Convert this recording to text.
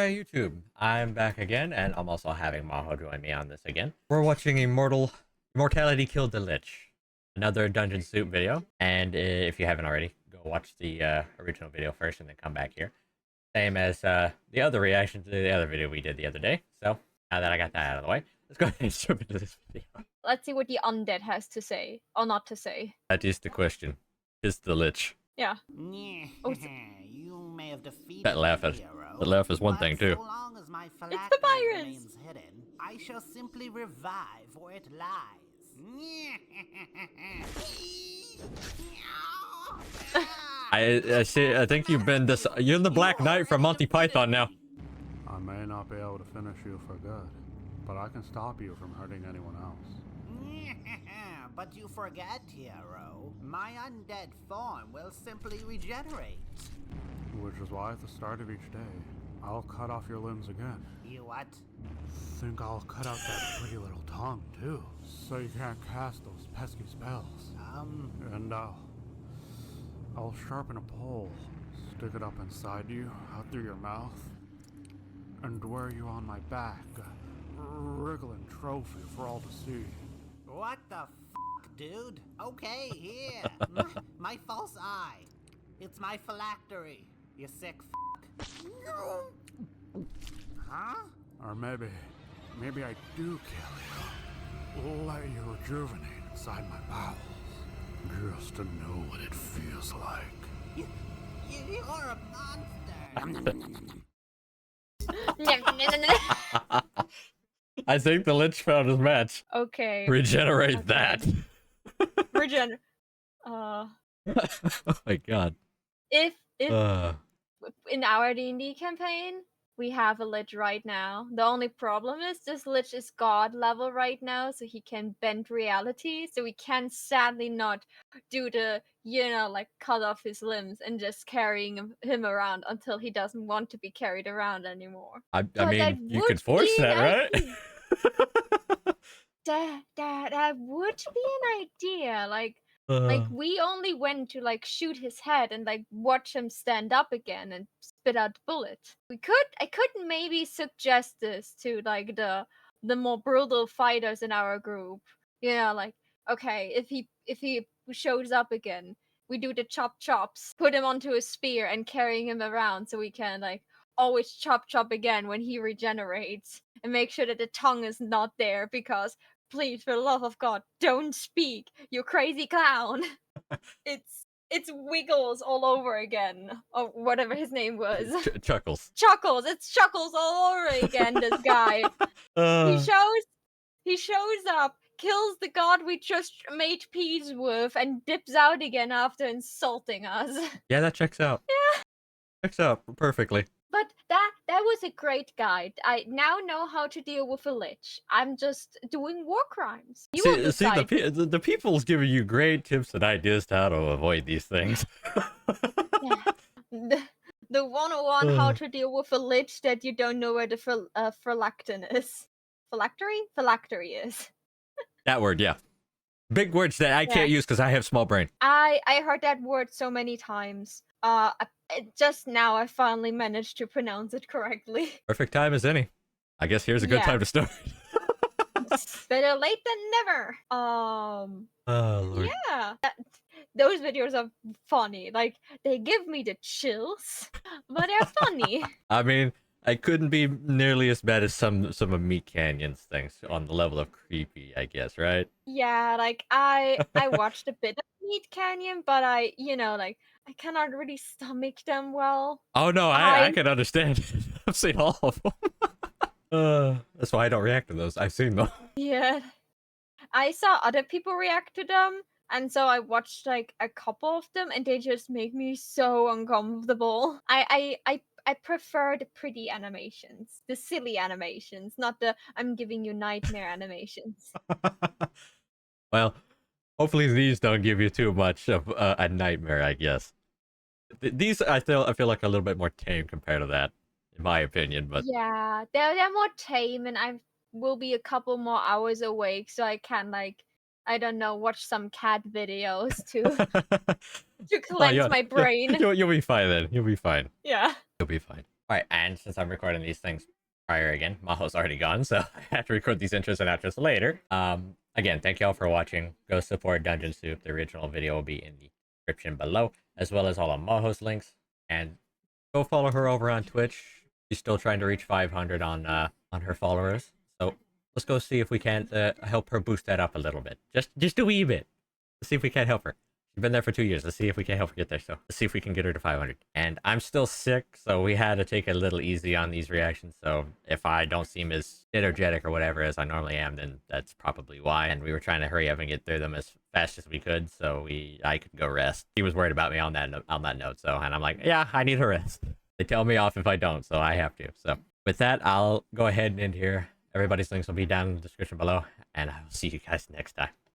Hi YouTube, I'm back again, and I'm also having Maho join me on this again. We're watching Immortality Killed the Lich, another Dungeon Soup video, and if you haven't already, go watch the original video first and then come back here. Same as the other reaction to the other video we did the other day. So now that I got that out of the way, let's go ahead and jump into this video. Let's see what the undead has to say, or not to say. That is the question. Is the Lich? Yeah. Oh, you may have defeated That laugh is one thing too. So long as my It's the phylactery virus. remains hidden, I shall simply revive where it lies. I think you've been you're the Black Knight from Monty Python now. I may not be able to finish you for good, but I can stop you from hurting anyone else. But you forget, hero. My undead form will simply regenerate. Which is why at the start of each day, I'll cut off your limbs again. You what? Think I'll cut out that pretty little tongue, too, so you can't cast those pesky spells. And I'll sharpen a pole, stick it up inside you, out through your mouth, and wear you on my back, a wriggling trophy for all to see. What the f***, dude? Okay, here. my false eye. It's my phylactery, you sick f***. Huh? Or maybe I do kill you. Let you rejuvenate inside my bowels, just to know what it feels like. You're a monster. I think the Lich found his match. Okay. Regenerate that. Regen. Oh my god. If in our D&D campaign we have a Lich right now, the only problem is this Lich is god level right now, so he can bend reality. So we can sadly not do the like cut off his limbs and just carrying him around until he doesn't want to be carried around anymore. I But mean, you could force that, right? That would be an idea. Like we only went to like shoot his head and like watch him stand up again and spit out the bullet. I could maybe suggest this to like the more brutal fighters in our group. Like okay, if he shows up again, we do the chops, put him onto a spear and carrying him around so we can like always chop again when he regenerates, and make sure that the tongue is not there, because please, for the love of God, don't speak, you crazy clown. It's Wiggles all over again, or whatever his name was. Chuckles. It's Chuckles all over again. This guy. He shows up, kills the god we just made peace with, and dips out again after insulting us. Yeah, that checks out. Yeah. Checks out perfectly. But that was a great guide. I now know how to deal with a Lich. I'm just doing war crimes. You will decide. The people's giving you great tips and ideas to how to avoid these things. Yeah. The 101 how to deal with a Lich that you don't know where the phylactin is. Phylactery is. That word, yeah. Big words that I can't use because I have small brain. I heard that word so many times. Just now I finally managed to pronounce it correctly. Perfect time as any. I guess here's a good time to start. Better late than never. Oh, Lord. Yeah. Those videos are funny. Like, they give me the chills, but they're funny. I mean, I couldn't be nearly as bad as some of Meat Canyon's things on the level of creepy, I guess, right? Yeah, like I watched a bit of Meat Canyon, but I cannot really stomach them well. Oh no, I can understand. I've seen all of them. That's why I don't react to those. I've seen them. Yeah. I saw other people react to them, and so I watched like a couple of them, and they just make me so uncomfortable. I prefer the pretty animations, the silly animations, not the I'm giving you nightmare animations. Well, hopefully these don't give you too much of a nightmare, I guess. These I feel like a little bit more tame compared to that, in my opinion. But yeah, they're more tame, and I will be a couple more hours awake, so I can like, I don't know, watch some cat videos to cleanse my brain. You'll be fine then. You'll be fine. Yeah. You'll be fine. Alright, and since I'm recording these things prior again, Maho's already gone, so I have to record these intros and outros later. Again, thank y'all for watching. Go support Dungeon Soup. The original video will be in the description below, as well as all of Maho's links. And go follow her over on Twitch. She's still trying to reach 500 on her followers. So let's go see if we can't help her boost that up a little bit. Just a wee bit. Let's see if we can't help her. She's been there for 2 years. Let's see if we can help her get there. So let's see if we can get her to 500. And I'm still sick, so we had to take it a little easy on these reactions. So if I don't seem as energetic or whatever as I normally am, then that's probably why. And we were trying to hurry up and get through them as fast as we could, so I could go rest. He was worried about me on that note. So, and I'm like, yeah, I need a rest. They tell me off if I don't, so I have to. So with that, I'll go ahead and end here. Everybody's links will be down in the description below, and I'll see you guys next time.